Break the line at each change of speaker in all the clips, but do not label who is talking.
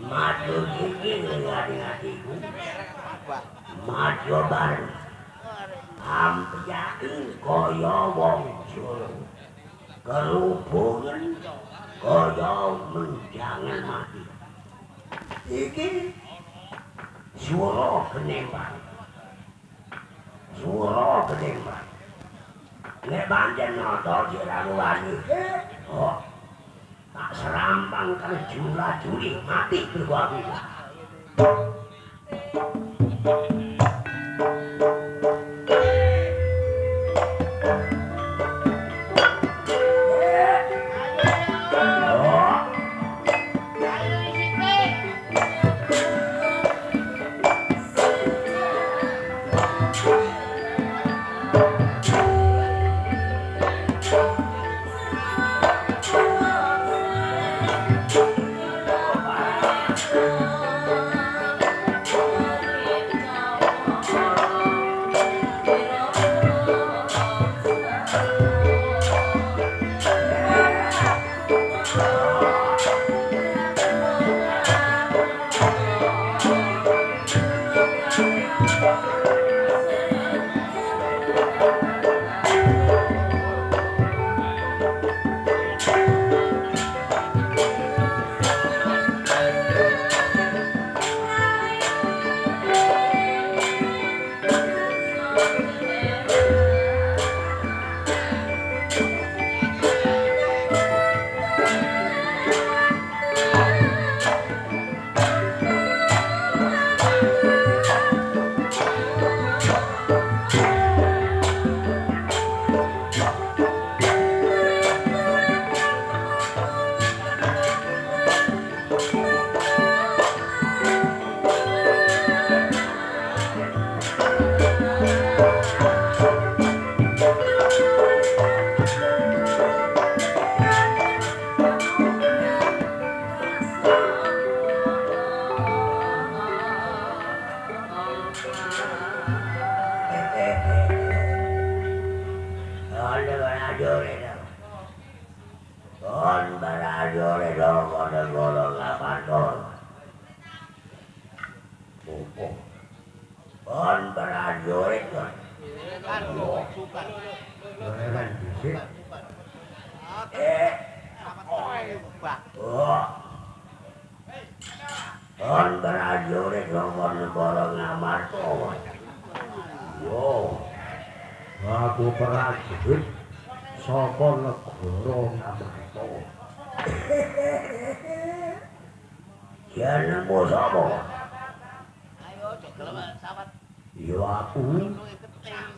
Maju gigi ngadi-ngadiku. Maju bareng. Ampiyakin kaya wong Jawa. Kerubungan kaya menjangan mati. Iki swara kenembang. Swara kenembang. Nek pancen nata siramu wani. Oh. Tak serampang terjula-juli mati berwaku. Aku prajurit saka negara Ngamarta. Jenengmu sapa? Ayo aja gelem sawet. Ya aku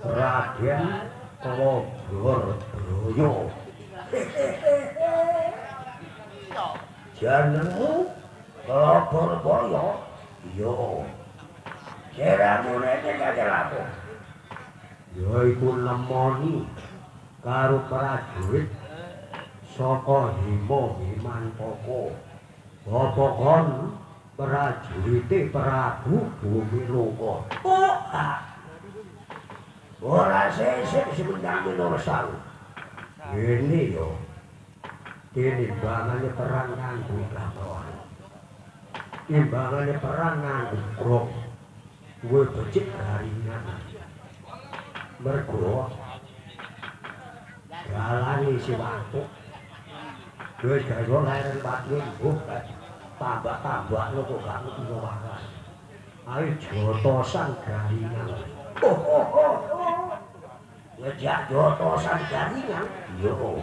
Raden Klodorbraya. Jenengmu Klodorbraya? Iya. Ceramune iki apa? Ya iku nemoni karo prajurit saka Himantaka. Apa kon prajurite Prabu Bumiloka? Oh, ora sesuk semenjang Minarsa. Ini yo. Timbangane perang kanggo lawan. Timbangane perang kanggo grok. Kuwi becik garingan. Mergo dalane si waktu wis gawe leren patune mbok tambak-tambak lho kok gak ngerti waras. Ayo jotosan garingan. Ngejak jotosan garingan. Yo.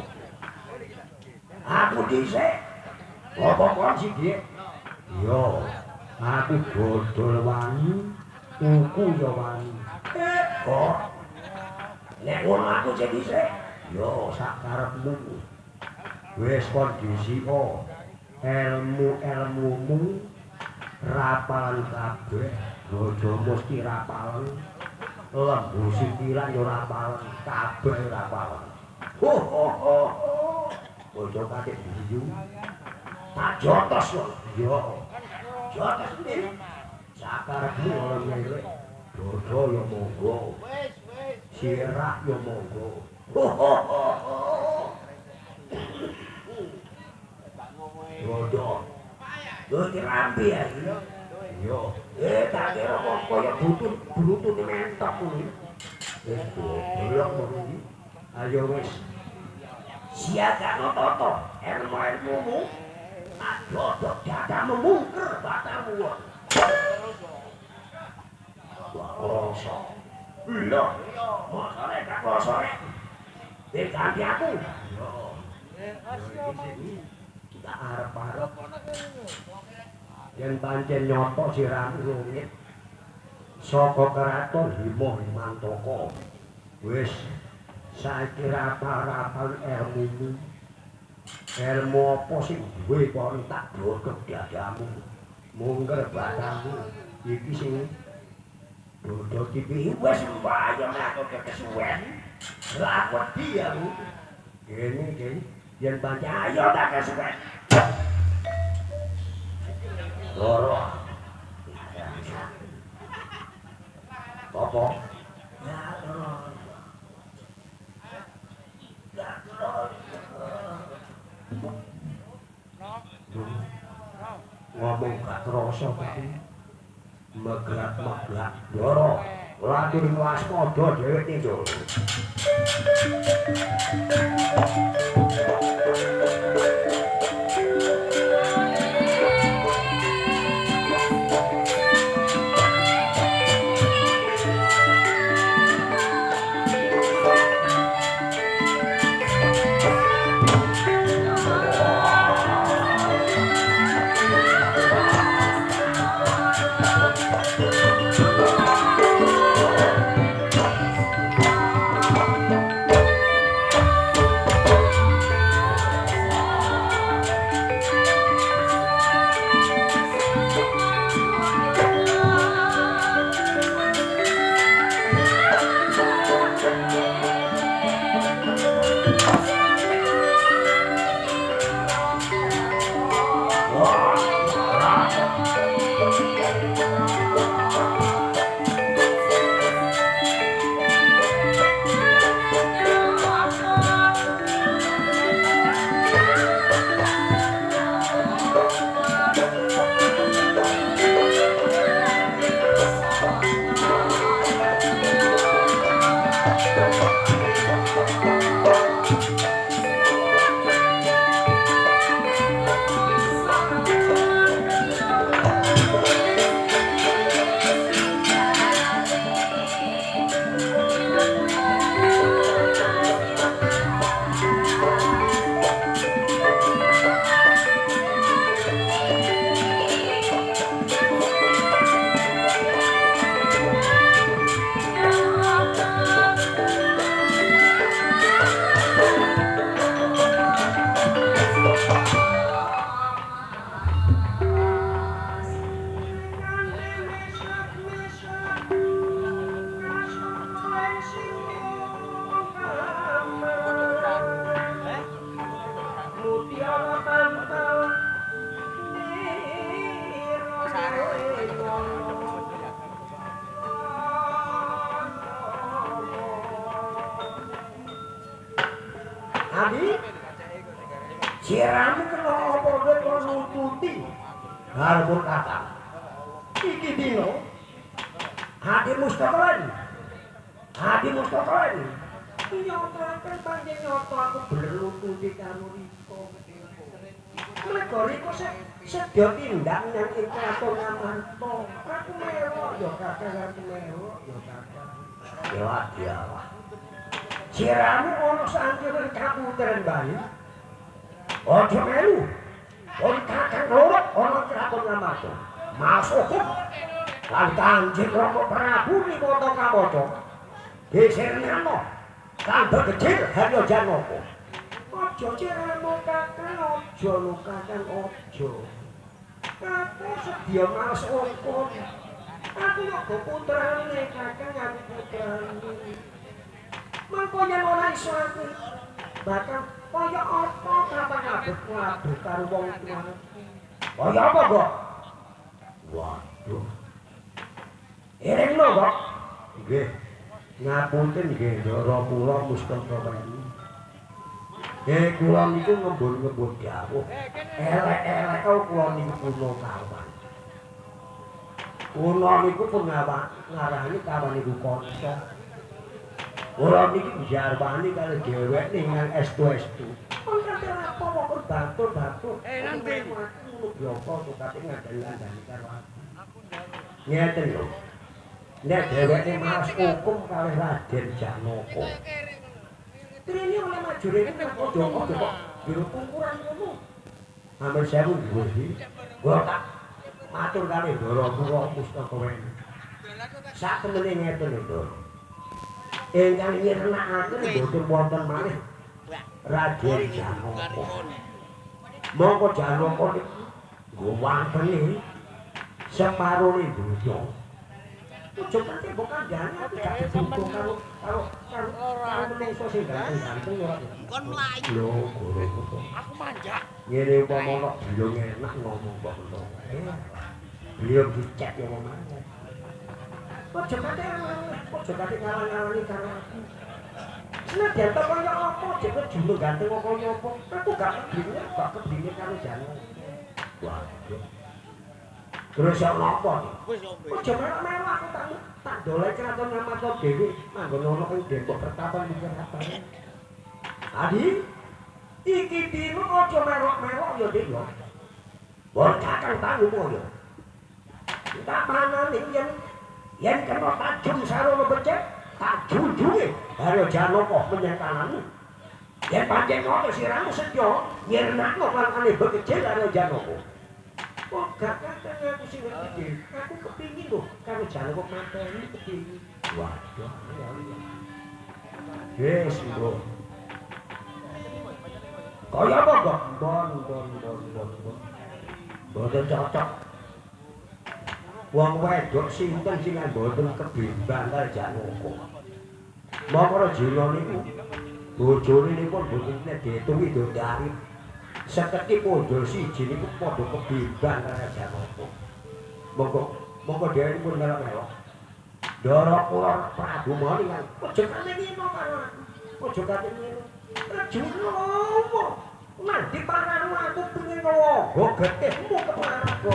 Aku dhisik. Apa kon sih, Dik? Yo. Aku dodol wani, tuku yo wani. Kok nek ngono aku sing dhisik, yo sak karepmu. Wis kondisio ilmu-ilmumu rapalan kabeh, aja mesti rapalan. Lembu sikilan yo rapalan, kabeh rapalan. Ojo kate biyu. Tak jotos yo. Yo. Jotos iki. Sak karepmu ora milih. Dodo yo monggo. Wis. Sirah yo monggo. Bodoh. Yo dirambi ya. Yo, tak kira kok koyo butun mentok kuwi. Wis bolong kuwi. Ayo wis. Siagano toto, ilmu-ilmumu. Adoh dadamu mungker batamu. Wah, rasa. Lho, mosone gak rasa. Diganti aku. Yo. Kita arep-arep. Yen pancen nyoto siramu rumit. Saka keraton Himantaka. Wis saiki rapal-rapal ilmu. Ilmu apa sing duwe kok tak blokek dadamu. Mungker batamu. Iki sing dodo tipi wis mbayang aku kesuwen. Lah aku wedi aku. Gini. Yen pancen ayo tak kesuwen. Loro. Apa? Ya, loro. Ngomong gak terasa tapi megrak-megrak loro latur waspada dhewek iki. Adi, siramu kena apa kowe nututi harmun kata. Iki dino Hadi Mustokoen. Nyotoaken panjen nyoto aku bener nututi karo Riko. Mergo Riko sedya tindak nang ing kraton Ngamarta. Aku mewok ya kakek aku mewok ya kakek. Ya adialah. Siramu ono sangkene kaputeren bayi. Ojo melu. Wong kakang loro ono kraton Ngamarta. Masuk lan Kanjeng Rama Prabu Nimata Kamada. Gesernyano kandha kecil Harya Janaka. Aja ciramu kakang aja lu kakang aja. Aku sedya mas ongkon. Aku yo putrane kakang aku putrane. Mangko yen ora iso aku bakal kaya apa kapan aduk karo wong tuaku. Kaya apa kok? Waduh. Erengno kok. Nggih. Ngapunten nggih ndara kula Mustaka Weni. Kula niku ngembun-ngembun dawuh. Elek-elek kula niku puno kawan. Kula niku pun ngarani kawan niku kanca. Kula niki jarwani karo dhewek ning estu-estu. Kok kate apa kok batur-batur. Nanti ngono biasa kok kate ngandani karo aku. Ngeten lho. Nek dheweke maos hukum kalih Raden Janaka. Trine oleh majure kok Joko kok biru ukuran ngono. Hampir 1000 Gusti. Kula tak matur kalih Ndara kula Mustaka Weni. Sak temene ngeten lho. Ingkang nyirnakaken boten wonten malih Raden Janaka. Monggo Janaka niku nggo wantene separone donya. Ojo kanthi mbok kandhane aku gak dibutuh karo menungso sing ganteng-ganteng ora. Kon mlayu. Lho, goro. Aku manjak. Ngene upama kok belum enak ngomong kok ngono. Belum dicek ya ngomong. Ojo kanthi ngalang-alangi karo aku. Senadyan to kaya apa jek jumbo ganteng kok kaya apa. Aku gak kebinge karo Janaka. Waduh. Terus ya napa? Ojo melok-melok aku tak dolek kraton Ngamata Dewi manggon ana ing Depok Pertapan mikir apa. Adi, iki dino ojo melok-melok ya Dik yo. Bocah kang tanggumu yo. Tak manani yen kena tajum sarana becek, tak jujunge karo Janaka menyang tanganmu. Yen pancen ngono siramu sedya nyirnakno kelakuane bekecil karo Janaka. Kok gak katanya aku sing ngerti. Aku kepingin lho karo Janaka mateni kepingin. Waduh, ya. Yes, bro. Kaya apa kok? Bon. Boten cocok. Wong wedok sinten sing mboten kebimbang karo Janaka. Monggo jina niku bojone niku mboten ditungi ndari. Seketi pondol siji niku padha kebimbang karo Janaka. Monggo dhewe pun melok-melok. Ndara kula Prabu Maningan. Aja kate ngino karo aku. Aja kate ngino. Juno. Nanti paramu aku pengen ngogo getihmu keparaku.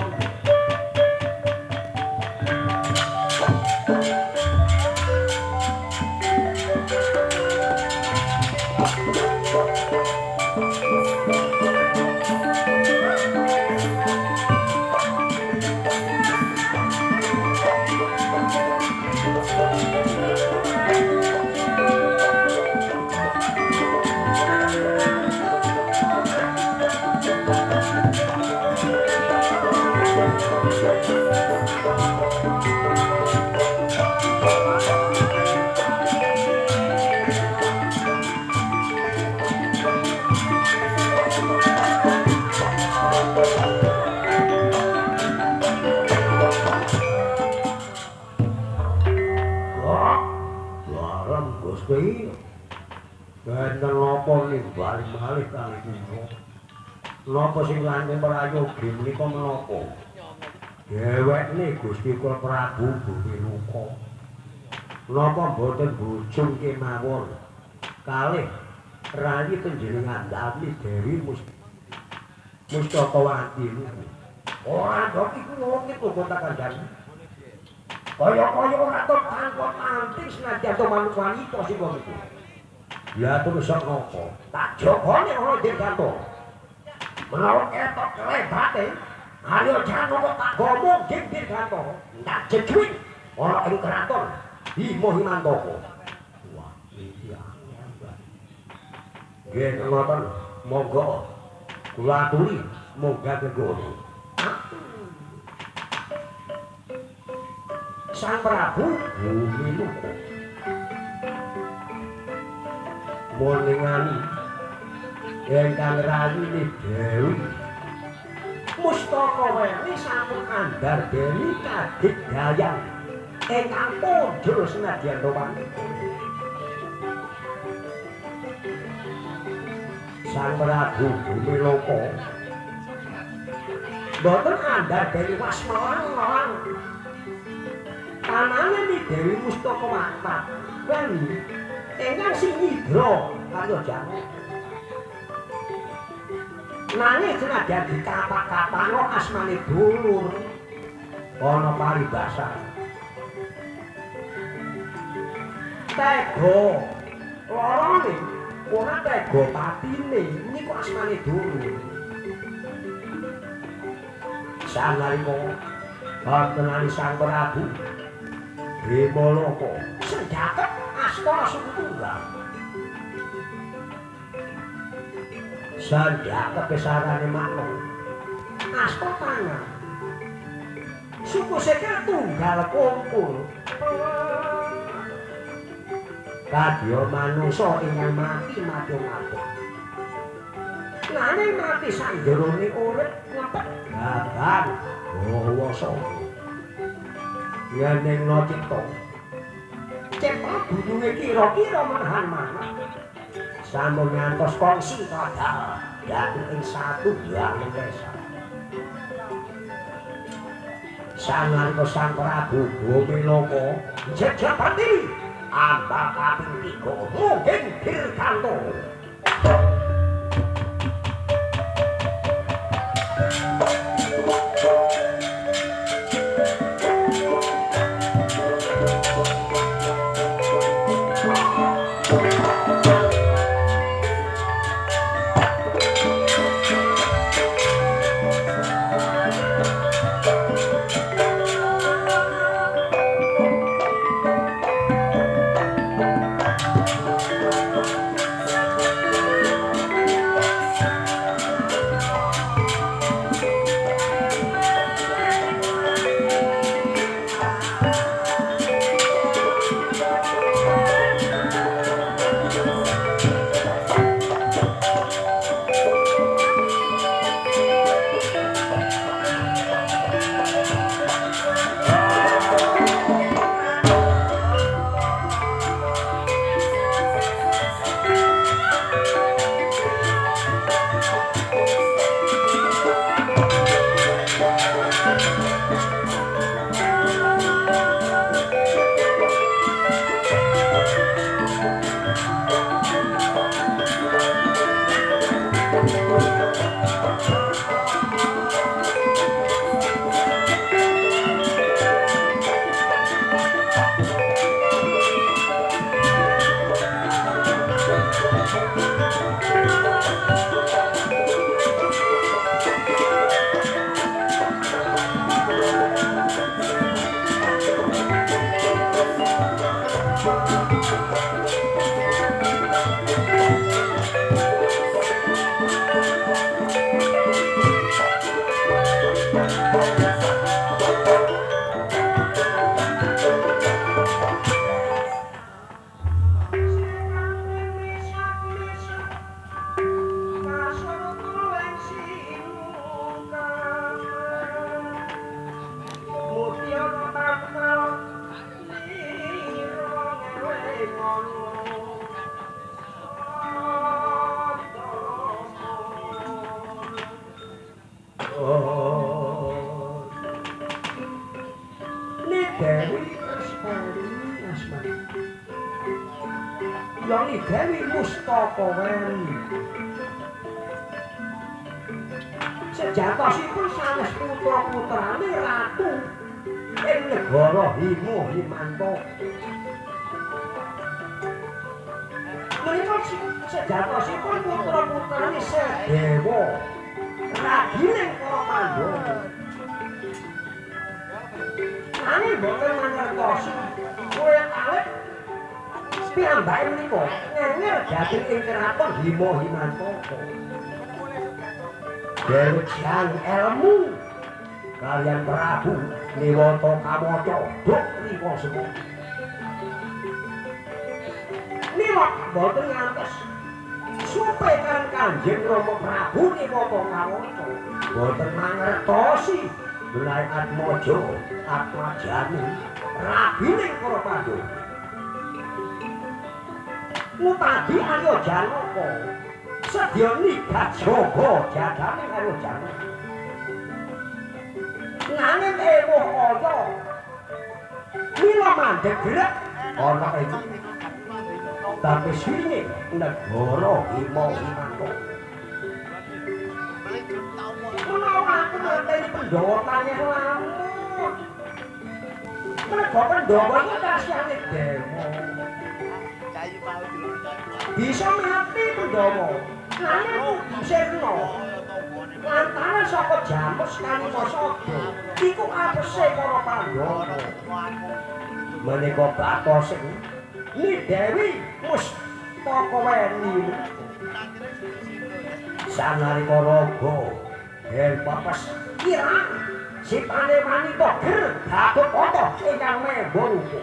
Gusti. Benten napa nimbali malih kali kula. Napa sing langkung prayogi menika menapa? Dhewekne Gusti Kul Prabu Bumi Luka. Napa boten bojong kemawon kalih rayi panjenengan Dami Dewi Mustaka Wati. Ora kok iku wong iku kok tak kandhani. Kaya-kaya ora tok angkot anting senajan to manut wanita sing wong iku. Ya terus sok napa? Tak jogone ana ing kantor. Menawa ketok kelebate, ayo Janaka tak gomong ing kantor. Tak jejuing ana ing kraton Bima Himantaka. Wah, iki angel. Nggih ngoten, monggo kula aturi moga kegono. Sang Prabu Bumi Luka moningani ingkang rayine Dewi Mustaka Weni sampun andhar Dewi kadigdayan ingkang padha senadyan romanti. Sang Prabu Bumi Luka boten andhar Dewi Wasmalang Tanane ni Dewi Mustaka Mapat kan ingkang sing nyidra karo jamu. Nanging senadyan dikapak-kapakno asmane dulur ana paribasan. Tego lorone ora tego patine niku asmane dulur. Sanalika Bartenani Sang Prabu Himaloka sendhakep Astana Sungtunggal. Sandhakep pesarane manuk asta tangan. Suku sekar tunggal kumpul. Kadya manungsa ingkang mati ngapuk. Nanging mati sanjerone urip ngepet babar bawa sapa. Yeneng no cipta cepet dununge kira-kira menahan manah sampun ngantos kongsi kadal dadi ing satu bulangan desa. Sanalika Sang Prabu Bumilaka jejak berdiri ambak kaping 3 mungkin dirkanto. Yoni Dewi Mustaka Weli. Sejatosipun sanes putra-putrane ratu ing negara Hima Himantaka. Menika sejatosipun putra-putrane Sedewa ragining para Pandhawa. Nanging boten mangertosi kowe kalih piyambake menika ngenger dhateng ing keraton Hima Himantaka. Dewejan ilmu kaliyan Prabu Niwata Kawaca duk riwa semua. Niwat boten ngantos supe kan Kanjeng Rama Prabu Niwata Kawaca boten mangertosi Belah Atmaja Atmajane ragining para Pandhawa. Mutadi ayo Janaka sedya nigat jaga jagane karo Janaka. Nanging ewuh kaya Mila mandek gerak ana ing tapi sini negara imo-imanto. Menawa aku ngerti Pandhawa tanya lamun. Mergo Pandhawa iki kasyane demo. Bisa mati Pandhawa. Nanging disirna. Lantaran saka Jamus Kalimasada iku apese para Pandhawa. Menika Batosing Ni Dewi Mustakaweni sanalika raga yen papes kirang sipane wanita ger Gatotkaca ingkang membo rupa.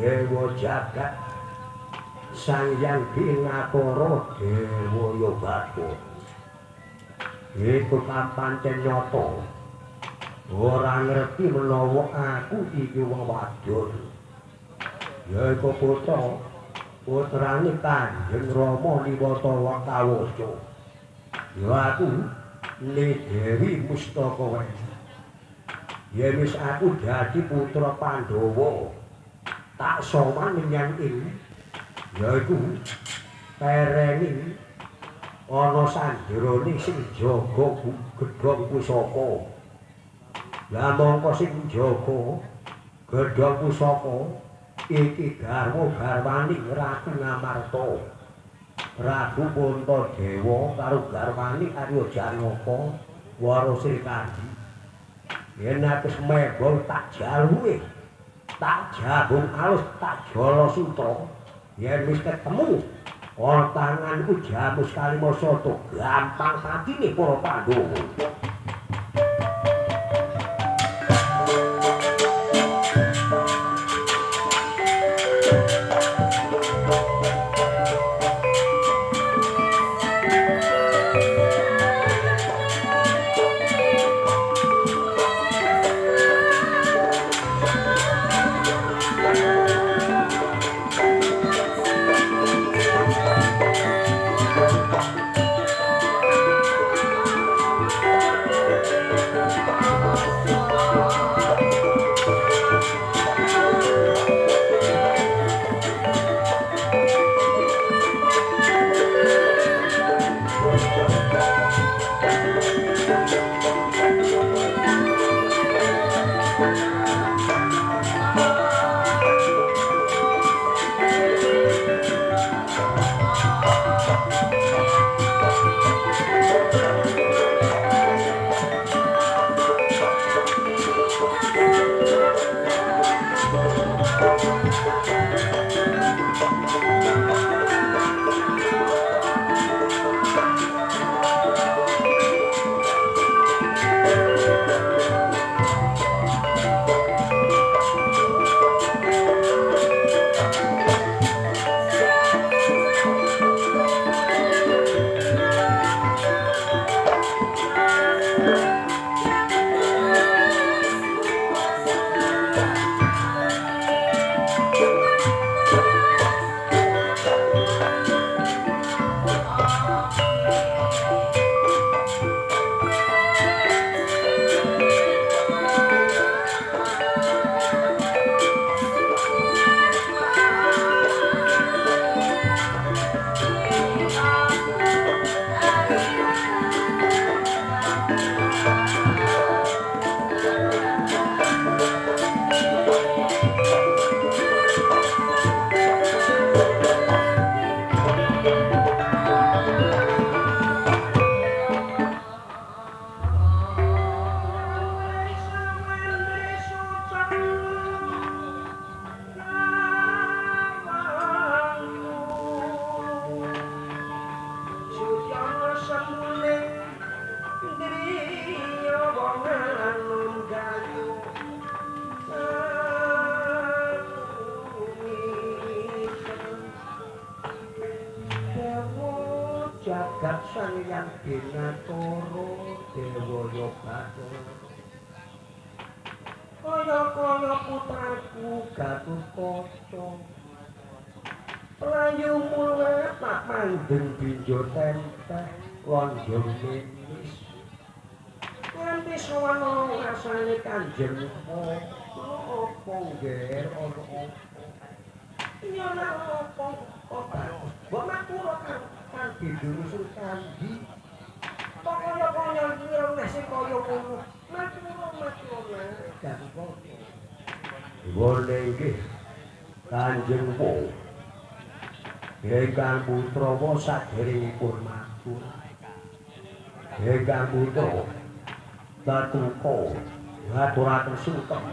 Dewa jagat Sang Hyang Bingapara Dewa Yobata iku pancen nyata ora ngerti menawa aku iki wong wadon yaiku putrane Kanjeng Rama Niwata Wakawasa ya aku Ni Dewi Mustakaweni yen wis aku dadi putra Pandhawa tak sowan menyang ing yaiku perenging ana sanjerane sing jaga gedhong pusaka. Lah mongko sing jaga gedhong pusaka iki garwa-garwani Ratu Ngamarta. Prabu Puntadewa karo garwani Arya Janaka Wara Srikandi. Yen aku semebol tak jaluwe tak jabung alus tak jala sutra yen wis ketemu ana tanganku Jamus Kalimasada gampang patine para Pandhawa. jagat sang yang binatoro dewaya bathara kaya-kaya putraku Gatotkaca Layu mulai tak mandeng binjo tempeh lonjong menis nganti sowan rasane Kanjeng apa ngger ana apa iya nek apa bagus mbok matur kan didurusul kandi kok kaya-kaya kira nasi kaya ngono matur Gatotkaca wone nggih Kanjeng Ingkang Putrawa sadèrèngipun matur. Ingkang Putra Gatotkaca ngaturaken sungkem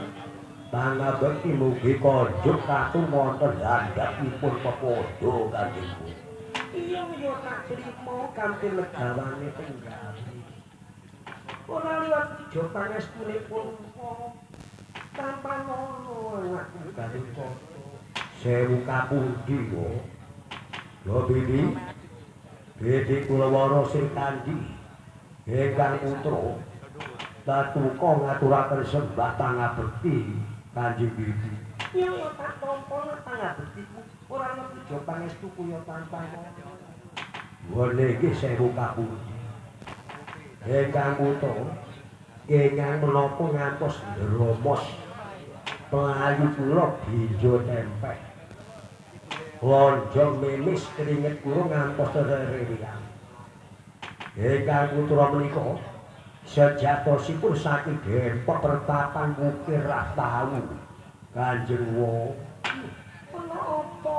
pangabekti mugi konjuk katung wonten landhapipun pepodo Kanjeng. Iya ya tak trima kanthi legawane penggali. Ora liwat ijo pangestunipun tanpa ngono anakku Gatotkaca. Sewu kapundi yo. Yo Bidi Kulawara sing kandi ingkang putra Gatotkaca ngaturaken sembah pangabekti Kanjeng Bidi. Ya tak tampa pangabektiku ora ana puja pangestuku ya tanpa ngono. Wone iki sewu kapundi. Ingkang putra ingkang menapa ngantos nderomos pelayu kula binjo tempeh. Lonjong memis keringet kula ngantos rererian. Ingkang putra menika sejatosipun saking dempet pertapan mukir rastawu Kanjeng Wa. Ana apa?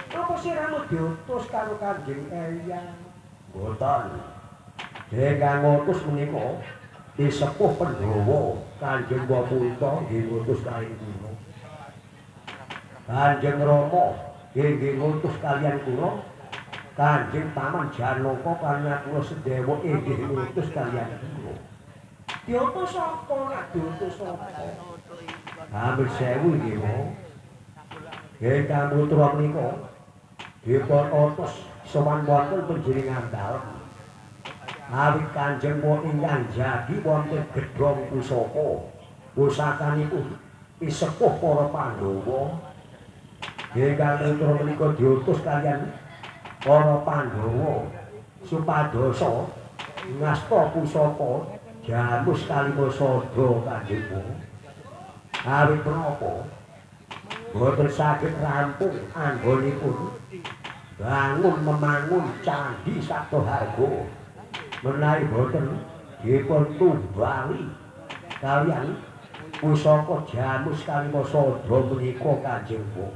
Apa siramu diutus karo Kanjeng Eyang? Mboten. Ingkang ngutus menika disepuh Pandhawa Kanjeng Wa Punta nggih ngutus kaliyan kula. Kanjeng Rama inggih ngutus kaliyan kula. Kanjeng Paman Janaka kaliyan kula Sedewa inggih ngutus kaliyan kula. Diutus apa nek diutus apa? Hampir 1000 nggih wong. Ingkang putra menika dipun utus sowan wonten panjenengan dalem. Awit Kanjeng Wa ingkang jagi wonten gedhong pusaka. Pusakanipun isepuh para Pandhawa. Ingkang putra menika diutus kaliyan para Pandhawa supadosa ngasta pusaka jamus kalimasada Kanjeng Wa. Awit menapa boten saged rampung anggonipun bangun memangun candhi Sabtoharga menawi boten dipun tumbali kaliyan pusaka jamus kalimasada menika Kanjeng Wa.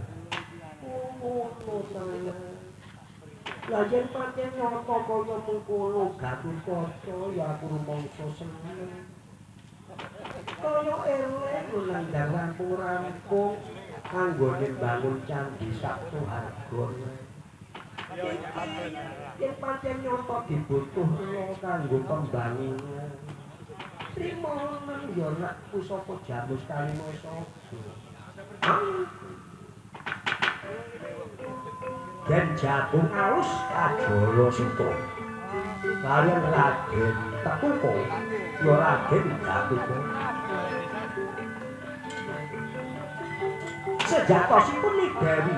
Lajen pancen nyata kaya mengkono Gatotkaca ya aku rumangsa seneng. Kaya elek nandhang rampung-rampung anggone bangun candhi Sabtoharga. Yen pancen nyata dibutuhna kanggo pembangunan. Trima men ya nek pusaka jamus kalimasada. Dan Jabung Alus Kajala Sutra kaliyan Raden Tekuko ya Raden Gatotkaca sejatosipun Dewi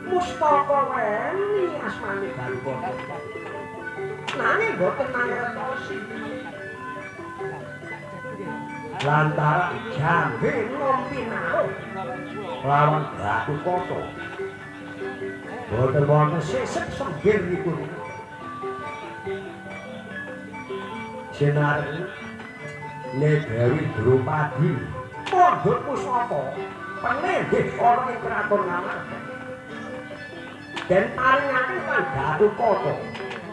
Mustaka weni asmane Gatotkaca nanging boten mangertosi lantaran jambe ngompi naruh lawan Gatotkaca boten wonten sesek sembiripun. Sinareng Dewi Drupadi pondhok pusaka penindih ana ing kraton Ngamarta. Den paringaken kan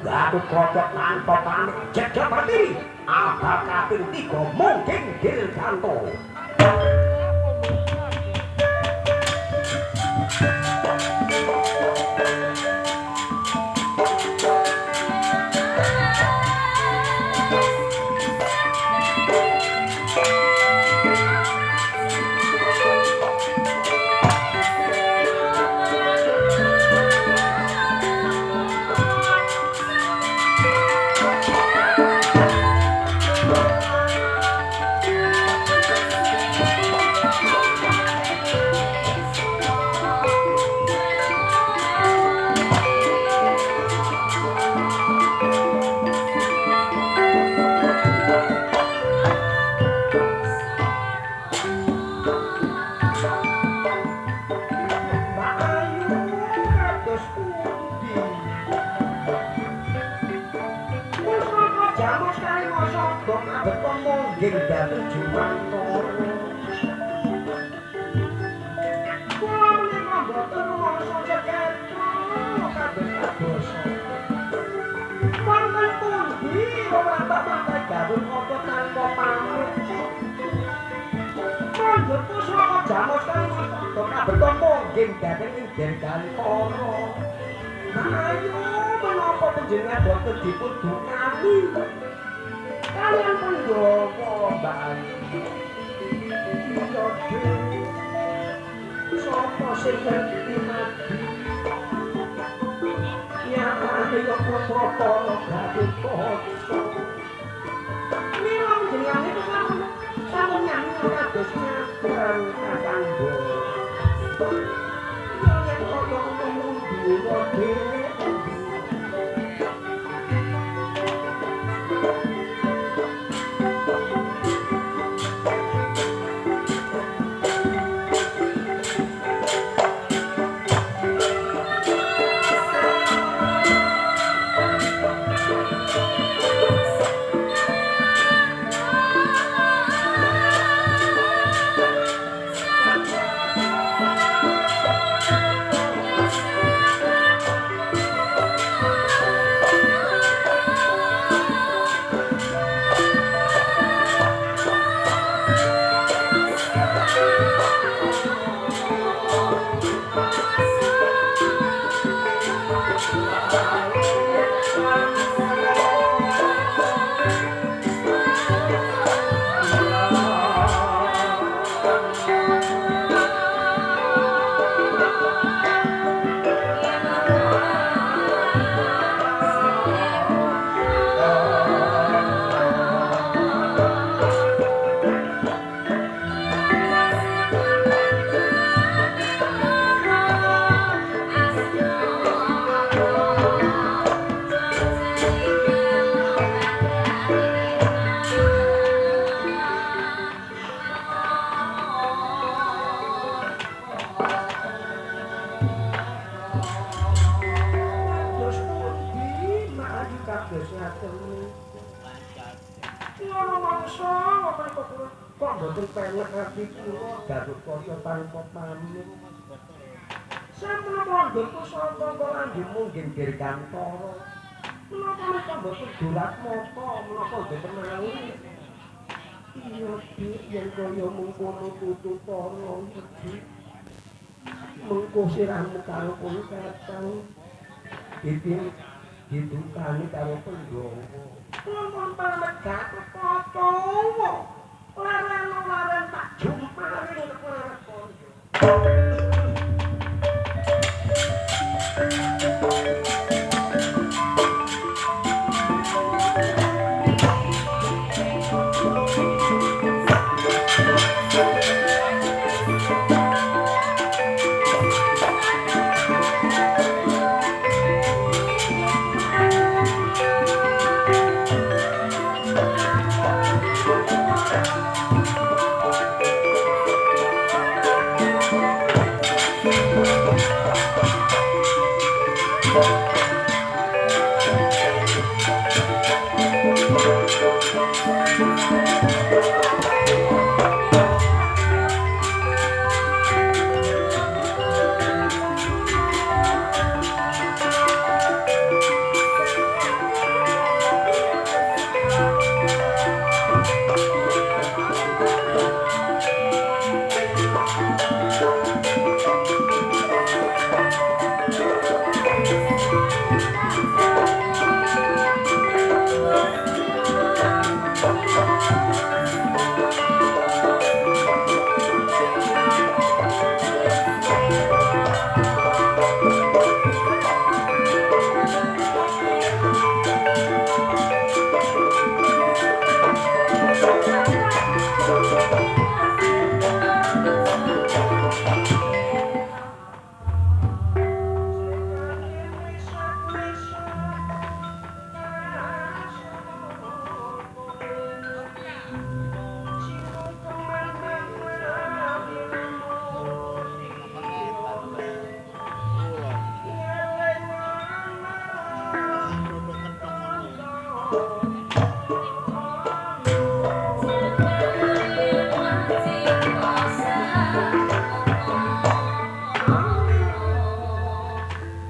Gatotkaca tanpa panik jejak berdiri abad kaping 3 mungkin Dirganto. mongging dhateng Jumantara. Kula menika boten mangsa seketra kados kadosa. Wonten pundi ora bapak gawé apa tanpa pamit. Banjur pusaka jamus kali to kabeto mongging dhateng ing Dirgantara. Ayo menapa panjenengan boten dipun dukani kalian Pandhawa Mbak Ayu. Sapa sing ngerti mati ya ayo prapara Gatotkaca. Mila panjenengan niku sampun nyami kados nyabrang Kakangga. Yen kaya mundur dhewe Gatotkaca tanpa pamit. Sampun mondhok pusaka lanjut mungging Dirgantara. Menapa menika mboten dulat mata menapa mboten malih. Iya, Dik, yen kaya mengkono tutupana Dik. Mengko sirahmu karo kowe Kakang. Didukani karo Pandhawa. Nuwun pamit Gatotkaca. Laren tak jumparing kelarekon.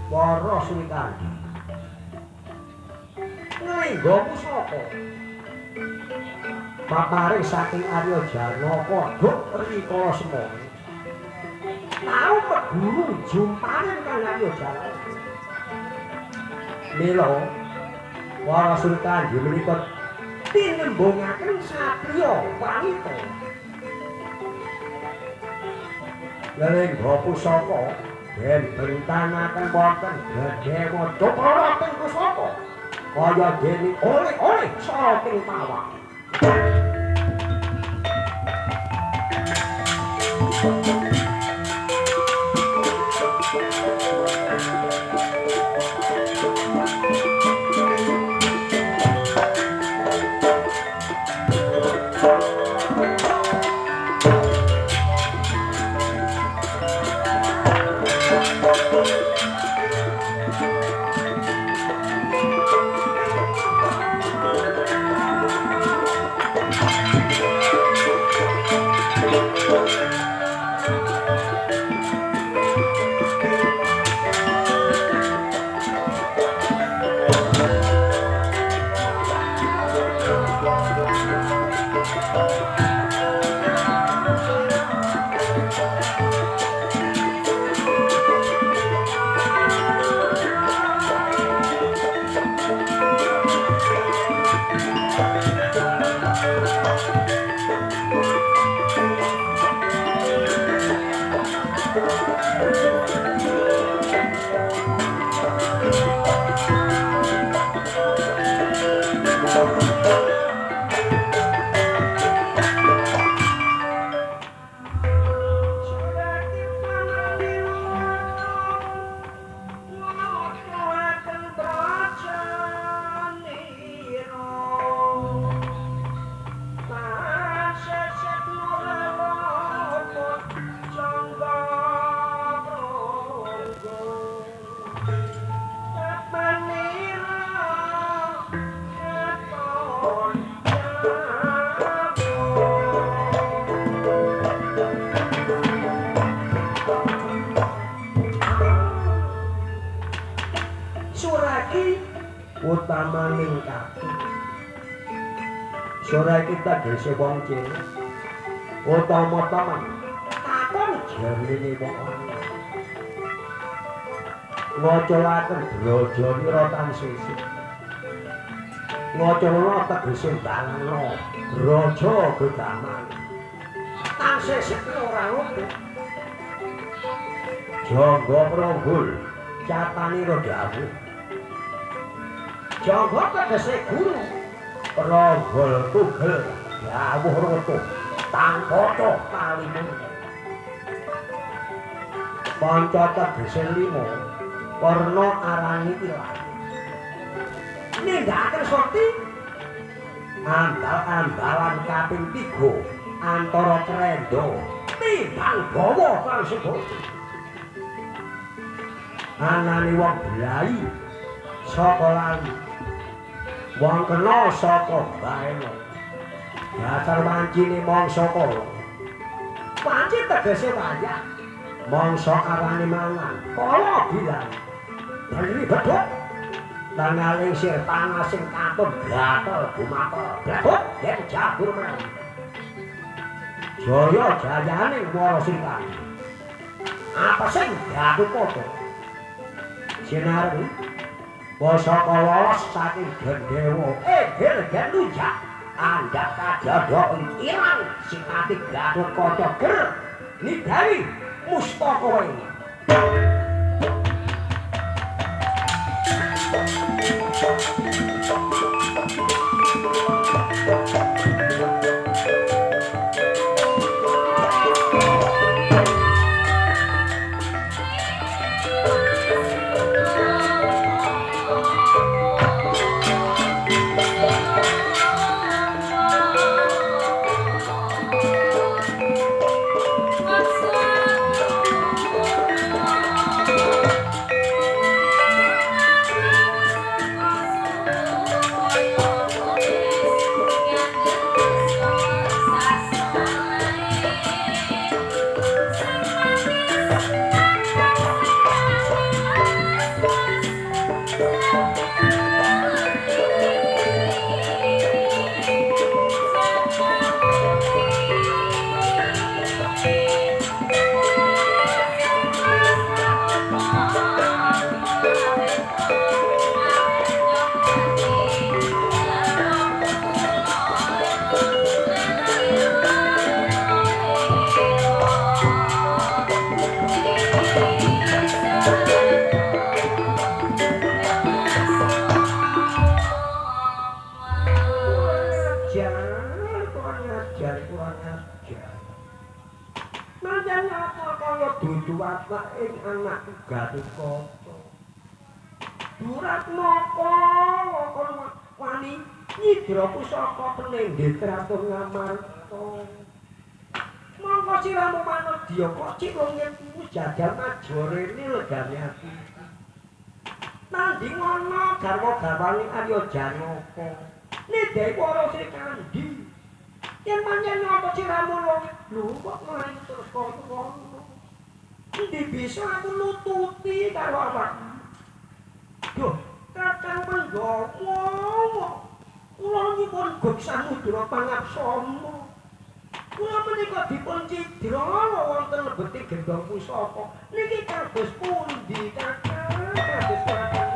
Para Srikandi. Nglingga pusaka. Paparing saking Arya Janaka duk rikala semana. Tau meguru jumparing kang Arya Janaka. Mila para Srikandi menika tinembungaken satriya wanita. Nglingga pusaka den bentanaken wonten Dewa Cokro teng pusaka. Kaya dene oleh-oleh saking pawang. Utamaning kabeh. Sora kita dhewe wong cilik. Utama-utama takon jarine wong lanang. Ngocolaken brajane tan sisih. Ngocola tegese balano, braja gegaman. Tan sisih ora luput. Jangga Pranggul catanira dawuh. Jangga tegese guru, Pranggul tugel dawuh rata, tangkata kalimun. Panca tegese 5, warna arani ilang. Nindakaken sakti andal-andalan kaping 3 antara Krenda timbang Bawa kang Subodhi. Anane wong blai saka lali, wong kena saka baena. Dasar wancine mangsa kala. Panci tegese wayah. Mangsa arane mangan, kala bilang. Bali bedhok. Tangaling sir panas sing katut gatel gumatel. Bedhok yen jabur meneh. Jaya jayane Wara Srikandi. Apa sing gaduh padha? Sinarep Pusaka lolos saking Gendewa. Ger lunjak. Andhap kadodok ilang sikati Gatotkaca ger nidhari mustaka wae. diwapak ing anak Gatotkaca. Duratmaka kon wani nyidra pusaka penendhe kraton Ngamarta. Mongko siramu manadya kok cilungin wis jajal majorene legane ati. Nanding ana garwa-garwane Arya Janaka. Nidai para Sri Kandi. Yen pancen napa siramu lho kok nglari terus kono. Endi bisa aku nututi karo awakmu? Yo, Kakang Pandhawa. Kula nyuwun Gusti Samudra pangaksama. Kula menika dipun cidra wonten lebete gendong pusaka. Niki kados pundi, Kakang? Kados Kakang.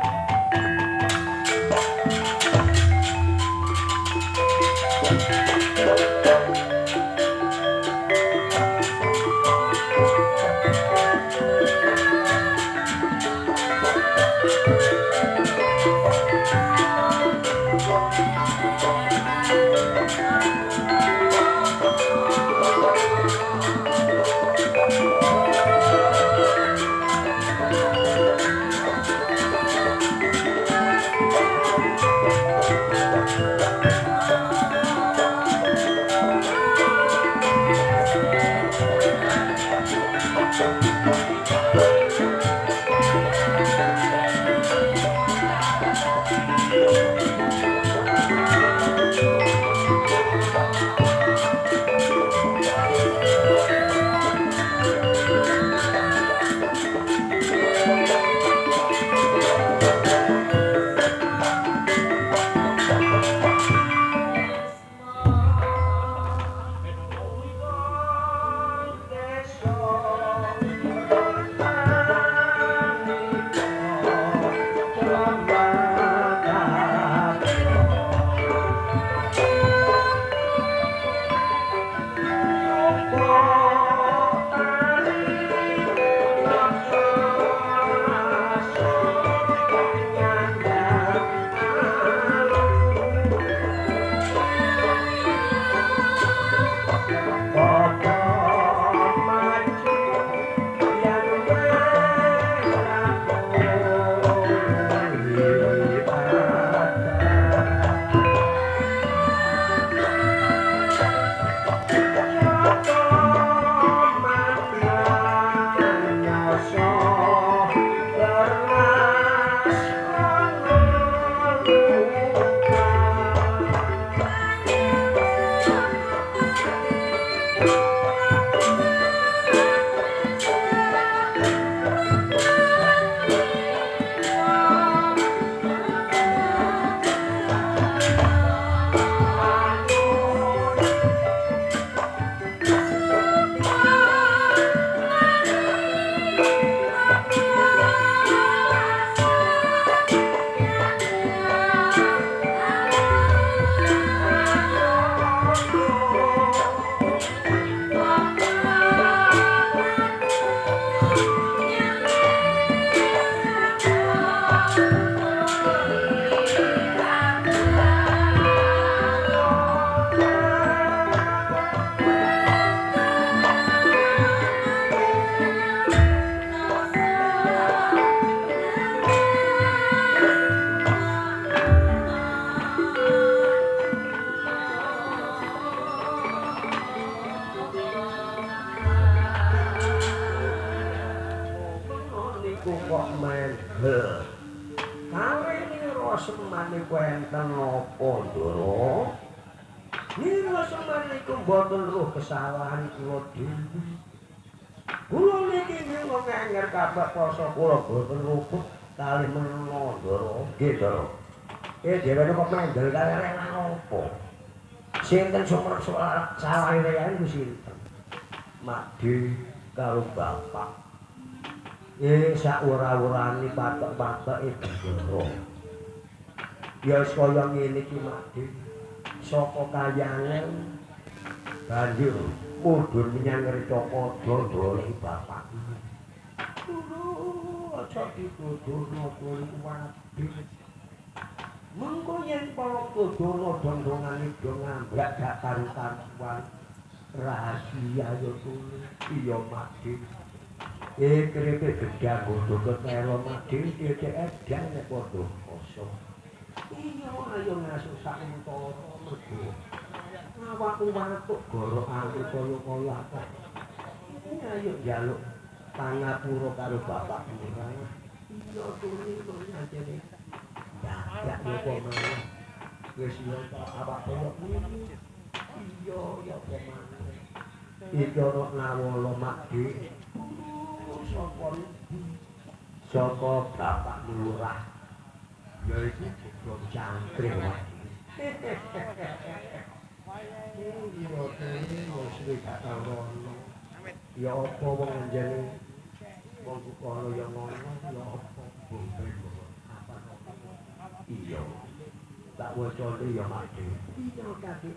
Kesalahan kula dhewe. Kula niki nyuwun ngenger kabeh poso kula boten luput kalih menawa Ndara. Nggih, Ndara. Dhewe kok mendel kali arek apa? Sinten sumrek salah reyan ku sinten? Makdi karo bapak. Sak ora-orane patok-patoke Ndara. Ya wis kaya ngene iki Makdi. Saka kayangan banjur mudhun menyang Recapada ndoleki bapak. Aja dituduhno kuwi wadih. Mengko yen para dodono dondongane do ngambrak gak karu-karuan rahasia ya kuwi iya Makdi. Keripik gedang kudu ketelo mati dhek edan nek padha kosong. Iya ayo ngaso sak untara mergo awakku watuk gorokake kaya apa. Ayo njaluk pangapura karo bapak murah. Iya tuli njane. Ya apa maneh. Wis yo awak kaya ngene. Iya ya apa maneh. Iki ana nawala makde. Saka bapak lurah. Ya iki kok cangkring wae. Iya wis gak tau. Ya apa wong njane wong kono ya ngono ya apa apa iya tak wacane ya mati iya kabeh